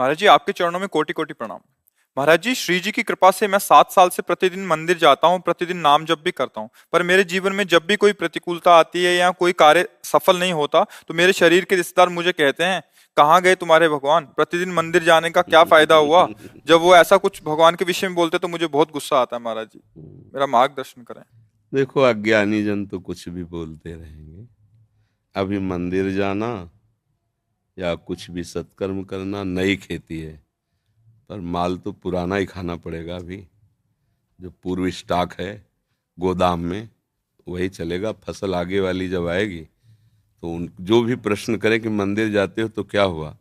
महाराज जी, आपके चरणों में कोटि कोटि प्रणाम। महाराज जी, श्री जी की कृपा से मैं 7 साल से प्रतिदिन मंदिर जाता हूँ, प्रतिदिन नाम जप भी करता हूँ। पर मेरे जीवन में जब भी कोई प्रतिकूलता आती है या कोई कार्य सफल नहीं होता, तो मेरे शरीर के रिश्तेदार मुझे कहते हैं, कहाँ गए तुम्हारे भगवान? प्रतिदिन मंदिर जाने का क्या फायदा हुआ? जब वो ऐसा कुछ भगवान के विषय में बोलते तो मुझे बहुत गुस्सा आता है। महाराज जी, मेरा मार्गदर्शन करें। देखो, अज्ञानी जन तो कुछ भी बोलते रहेंगे। अभी मंदिर जाना या कुछ भी सत्कर्म करना नई खेती है, पर माल तो पुराना ही खाना पड़ेगा। अभी जो पूर्व स्टॉक है गोदाम में वही चलेगा। फसल आगे वाली जब आएगी तो उन जो भी प्रश्न करें कि मंदिर जाते हो तो क्या हुआ,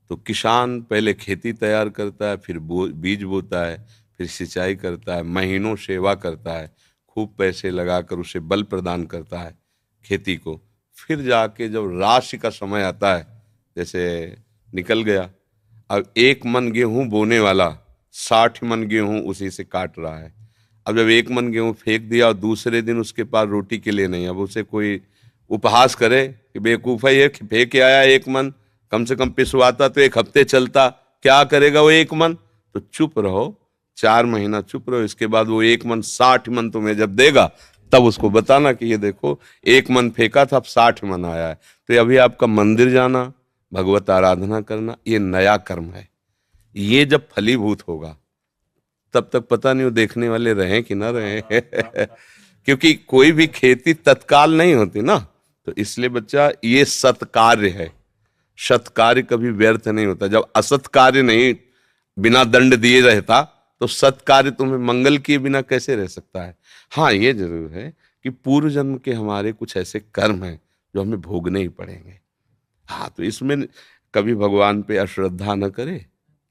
तो किसान पहले खेती तैयार करता है, फिर बीज बोता है, फिर सिंचाई करता है, महीनों सेवा करता है, खूब पैसे लगाकर उसे बल प्रदान करता है खेती को। फिर जाके जब राशि का समय आता है, जैसे निकल गया, अब 1 मन गेहूं बोने वाला 60 मन गेहूं उसी से काट रहा है। अब जब 1 मन गेहूं फेंक दिया और दूसरे दिन उसके पास रोटी के लिए नहीं, अब उसे कोई उपहास करे कि बेवकूफ़ है ये, फेंक के आया 1 मन, कम से कम पिसवाता तो 1 हफ्ते चलता, क्या करेगा वो 1 मन? तो चुप रहो, 4 महीना चुप रहो, इसके बाद वो 1 मन 60 मन तुम्हें जब देगा तब उसको बताना कि ये देखो 1 मन फेंका था, अब 60 मन आया है। तो अभी आपका मंदिर जाना, भगवत आराधना करना, ये नया कर्म है। ये जब फलीभूत होगा तब तक पता नहीं वो देखने वाले रहे कि ना रहे क्योंकि कोई भी खेती तत्काल नहीं होती ना। तो इसलिए बच्चा, ये सत्कार्य है। सत्कार्य कभी व्यर्थ नहीं होता। जब असत कार्य नहीं बिना दंड दिए रहता, तो सत्कार्य तुम्हें मंगल किए बिना कैसे रह सकता है। हाँ, ये जरूर है कि पूर्व जन्म के हमारे कुछ ऐसे कर्म हैं जो हमें भोगने ही पड़ेंगे। हाँ, तो इसमें कभी भगवान पे अश्रद्धा न करे।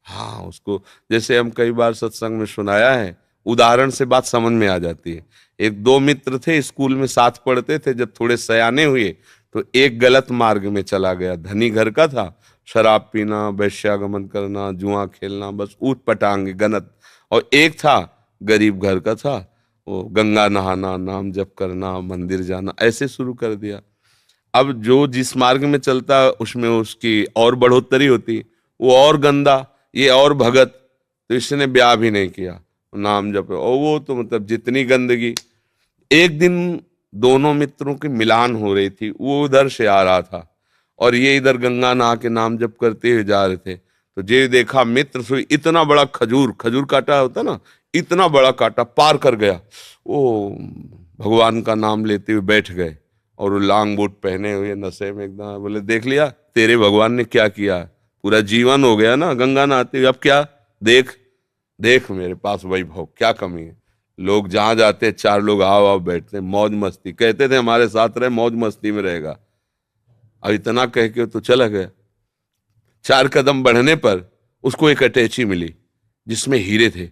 हाँ, उसको जैसे हम कई बार सत्संग में सुनाया है, उदाहरण से बात समझ में आ जाती है। एक दो मित्र थे, स्कूल में साथ पढ़ते थे। जब थोड़े सयाने हुए तो एक गलत मार्ग में चला गया। धनी घर का था, शराब पीना, वैश्यागमन करना, जुआ खेलना, बस ऊट पटांग गनत। और एक था गरीब घर का था, वो गंगा नहाना, नाम जप करना, मंदिर जाना, ऐसे शुरू कर दिया। अब जो जिस मार्ग में चलता है उसमें उसकी और बढ़ोतरी होती, वो और गंदा, ये और भगत। तो इसने ब्याह भी नहीं किया, नाम जप, और वो तो मतलब जितनी गंदगी। एक दिन दोनों मित्रों की मिलान हो रही थी, वो उधर से आ रहा था और ये इधर गंगा नहा के नाम जप करते हुए जा रहे थे। तो जे देखा मित्र से इतना बड़ा खजूर, खजूर काटा होता ना, इतना बड़ा काटा पार कर गया। वो भगवान का नाम लेते हुए बैठ गए और वो लांग बूट पहने हुए नशे में एकदम। बोले, देख लिया तेरे भगवान ने क्या किया, पूरा जीवन हो गया ना गंगा नहाते हुए, अब क्या? देख देख मेरे पास वैभव, क्या कमी है। लोग जहां जाते 4 लोग आओ आओ बैठते, मौज मस्ती, कहते थे हमारे साथ रहे, मौज मस्ती में रहेगा। अब इतना कह के तो चला गया। 4 कदम बढ़ने पर उसको एक अटैची मिली जिसमें हीरे थे।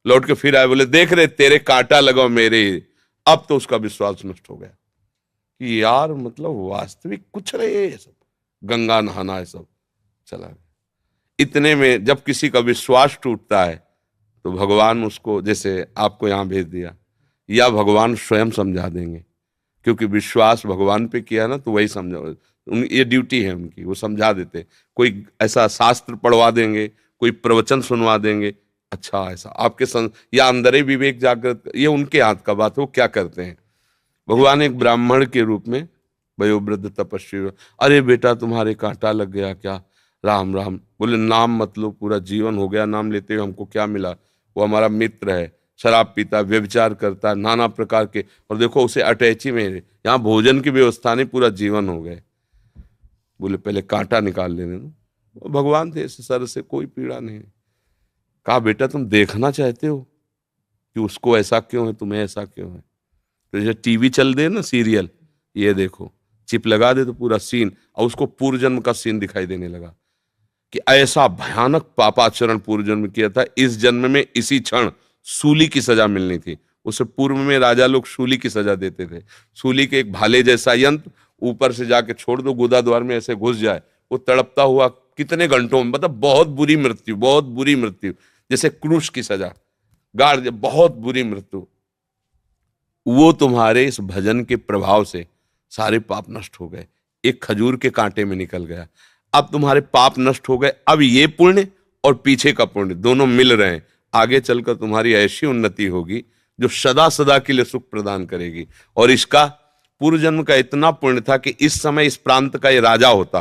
लौट के फिर आए, बोले, देख रहे तेरे कांटा लगाओ मेरे हीरे। अब तो उसका विश्वास नष्ट हो गया कि यार मतलब वास्तविक कुछ नहीं है ये सब, गंगा नहाना है सब, चला गया। इतने में जब किसी का विश्वास टूटता है तो भगवान उसको, जैसे आपको यहां भेज दिया, या भगवान स्वयं समझा देंगे। क्योंकि विश्वास भगवान पे किया ना, तो वही समझा, ये ड्यूटी है उनकी, वो समझा देते। कोई ऐसा शास्त्र पढ़वा देंगे, कोई प्रवचन सुनवा देंगे, अच्छा ऐसा आपके या अंदर ही विवेक जागृत, ये उनके हाथ का बात है, वो क्या करते हैं। भगवान एक ब्राह्मण के रूप में वयोवृद्ध तपस्वी, अरे बेटा तुम्हारे कांटा लग गया क्या? राम राम। बोले, नाम मत लो, पूरा जीवन हो गया नाम लेते हुए, हमको क्या मिला? वो हमारा मित्र है, शराब पीता, व्यभिचार करता, नाना प्रकार के, और देखो उसे अटैची में यहाँ भोजन की व्यवस्था नहीं, पूरा जीवन हो गए। बोले, पहले कांटा निकाल लेने दो। भगवान थे, इस सर से कोई पीड़ा नहीं। कहा, बेटा तुम देखना चाहते हो कि उसको ऐसा क्यों है, तुम्हें ऐसा क्यों है? तो जैसे टीवी चल दे ना सीरियल, ये देखो, चिप लगा दे तो पूरा सीन, और उसको पूर्व जन्म का सीन दिखाई देने लगा कि ऐसा भयानक पापाचरण पूर्व जन्म किया था, इस जन्म में इसी क्षण सूली की सजा मिलनी थी। उससे पूर्व में राजा लोग सूली की सजा देते थे। सूली के एक भाले जैसा यंत्र ऊपर से जाके छोड़ दो, गुदा द्वार में ऐसे घुस जाए, वो तड़पता हुआ कितने घंटों में, मतलब बहुत बुरी मृत्यु, बहुत बुरी मृत्यु, जैसे क्रूश की सजा, गाड़, बहुत बुरी मृत्यु। वो तुम्हारे इस भजन के प्रभाव से सारे पाप नष्ट हो गए, एक खजूर के कांटे में निकल गया। अब तुम्हारे पाप नष्ट हो गए, अब ये पुण्य और पीछे का पुण्य दोनों मिल रहे हैं, आगे चलकर तुम्हारी ऐसी उन्नति होगी जो सदा सदा के लिए सुख प्रदान करेगी। और इसका पूर्व जन्म का इतना पुण्य था कि इस समय इस प्रांत का ये राजा होता,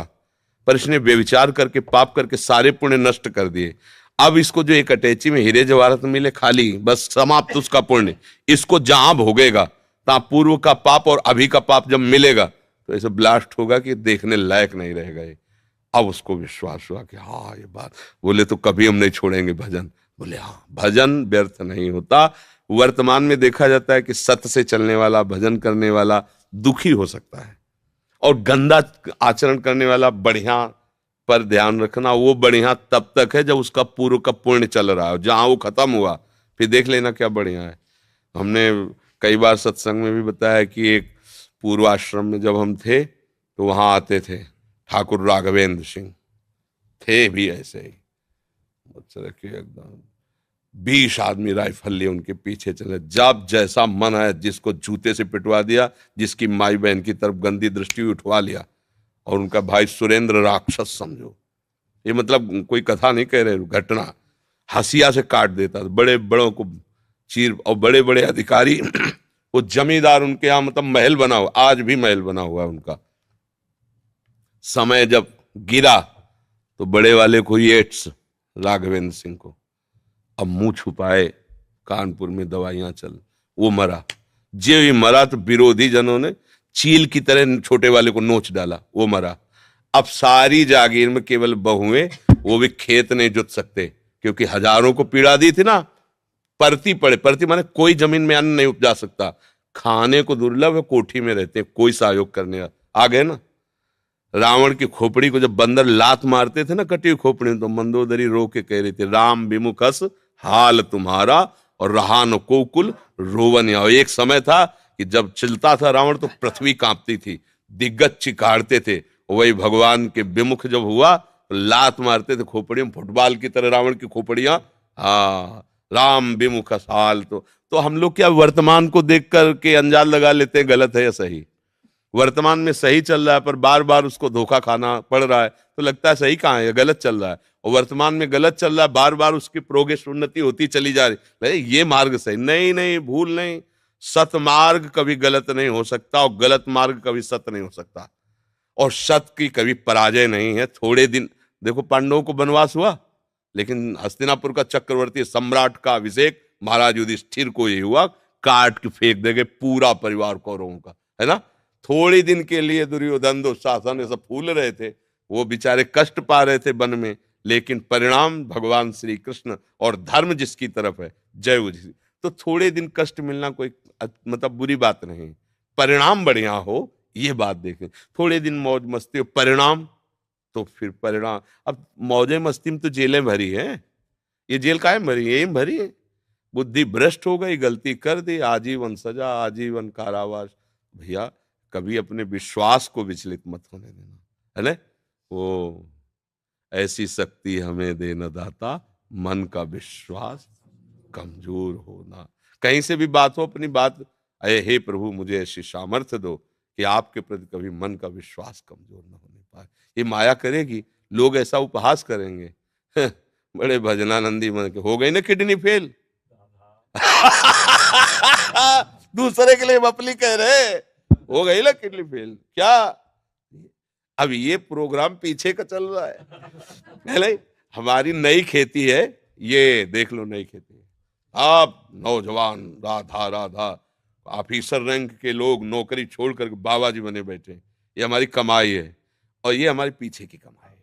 पर इसने व्यभिचार करके पाप करके सारे पुण्य नष्ट कर दिए। अब इसको जो एक अटैची में हीरे जवाहरात मिले खाली, बस समाप्त उसका पुण्य। इसको जहां भोगेगा तहां पूर्व का पाप और अभी का पाप जब मिलेगा तो ऐसे ब्लास्ट होगा कि देखने लायक नहीं रहेगा ये। अब उसको विश्वास हुआ कि हाँ ये बात, बोले तो कभी हम नहीं छोड़ेंगे भजन। बोले हाँ, भजन व्यर्थ नहीं होता। वर्तमान में देखा जाता है कि सत्य से चलने वाला, भजन करने वाला दुखी हो सकता है, और गंदा आचरण करने वाला बढ़िया। पर ध्यान रखना, वो बढ़िया तब तक है जब उसका पूर्व का पुण्य चल रहा है, जहां वो खत्म हुआ फिर देख लेना क्या बढ़िया है। हमने कई बार सत्संग में भी बताया कि एक पूर्वाश्रम में जब हम थे तो वहां आते थे ठाकुर राघवेंद्र सिंह, थे भी ऐसे ही रखे एकदम 20 आदमी राइफल लिए उनके पीछे चले, जब जैसा मन है जिसको जूते से पिटवा दिया, जिसकी माई बहन की तरफ गंदी दृष्टि उठवा लिया। और उनका भाई सुरेंद्र राक्षस समझो, ये मतलब कोई कथा नहीं कह रहे, घटना, हंसिया से काट देता था बड़े बड़ों को चीर। और बड़े बड़े अधिकारी वो जमींदार उनके यहाँ मतलब महल बना हुआ, आज भी महल बना हुआ है उनका। समय जब गिरा तो बड़े वाले को एड्स, राघवेंद्र सिंह को, अब मुंह छुपाए, कानपुर में दवाइयां चल, वो मरा। जे ही मरा तो विरोधी जनों ने चील की तरह छोटे वाले को नोच डाला, वो मरा। अब सारी जागीर में केवल बहुएं, वो भी खेत नहीं जुत सकते क्योंकि हजारों को पीड़ा दी थी ना। परती पड़े, परती माने कोई जमीन में अन्न नहीं उपजा सकता, खाने को दुर्लभ है, कोठी में रहते, कोई सहयोग करने आ गए ना। रावण की खोपड़ी को जब बंदर लात मारते थे ना, कटी हुई खोपड़ी, तो मंदोदरी रो के कह रही थी, राम विमुखस हाल तुम्हारा और रहा न कोकुल रोवन। एक समय था कि जब चलता था रावण तो पृथ्वी कांपती थी, दिग्गज चिकाड़ते थे। वही भगवान के विमुख जब हुआ तो लात मारते थे खोपड़ियों, फुटबॉल की तरह रावण की खोपड़ियां। हाँ, राम विमुख हाल। तो हम लोग क्या वर्तमान को देख करके अंजाद लगा लेते हैं गलत है या सही। वर्तमान में सही चल रहा है पर बार बार उसको धोखा खाना पड़ रहा है तो लगता है सही कहाँ है, गलत चल रहा है। और वर्तमान में गलत चल रहा है, बार बार उसकी प्रोग्रेस उन्नति होती चली जा रही, ये मार्ग सही नहीं, नहीं भूल नहीं। सत मार्ग कभी गलत नहीं हो सकता और गलत मार्ग कभी सत्य नहीं हो सकता, और सत्य की कभी पराजय नहीं है। थोड़े दिन देखो, पांडवों को वनवास हुआ लेकिन हस्तिनापुर का चक्रवर्ती सम्राट का अभिषेक महाराज युधिष्ठिर को ये हुआ, काट के फेंक देंगे पूरा परिवार कौरवों का, है ना। थोड़ी दिन के लिए दुर्योधन दुशासन सब फूल रहे थे, वो बेचारे कष्ट पा रहे थे वन में, लेकिन परिणाम भगवान श्री कृष्ण और धर्म जिसकी तरफ है, जय उसी। तो थोड़े दिन कष्ट मिलना कोई मतलब बुरी बात नहीं, परिणाम बढ़िया हो ये बात देखें। थोड़े दिन मौज मस्ती हो, परिणाम तो फिर परिणाम। अब मौजे मस्ती में तो जेलें भरी हैं, ये जेल काहे भरी है, एम भरी है। बुद्धि भ्रष्ट हो गई, गलती कर दी, आजीवन सजा, आजीवन कारावास। भैया कभी अपने विश्वास को विचलित मत होने देना, है ना। वो ऐसी शक्ति हमें देना दाता, मन का विश्वास कमजोर होना। कहीं से भी बात हो, अपनी बात, अरे हे प्रभु मुझे ऐसी सामर्थ्य दो कि आपके प्रति कभी मन का विश्वास कमजोर न होने पाए। ये माया करेगी, लोग ऐसा उपहास करेंगे बड़े भजनानंदी मन के, हो गई ना किडनी फेल दूसरे के लिए मपली कह रहे, हो गई ना किडनी फेल क्या। अब ये प्रोग्राम पीछे का चल रहा है नहीं? हमारी नई खेती है, ये देख लो नई खेती है। आप नौजवान राधा राधा ऑफिसर रैंक के लोग नौकरी छोड़कर बाबा जी बने बैठे, ये हमारी कमाई है और ये हमारे पीछे की कमाई है।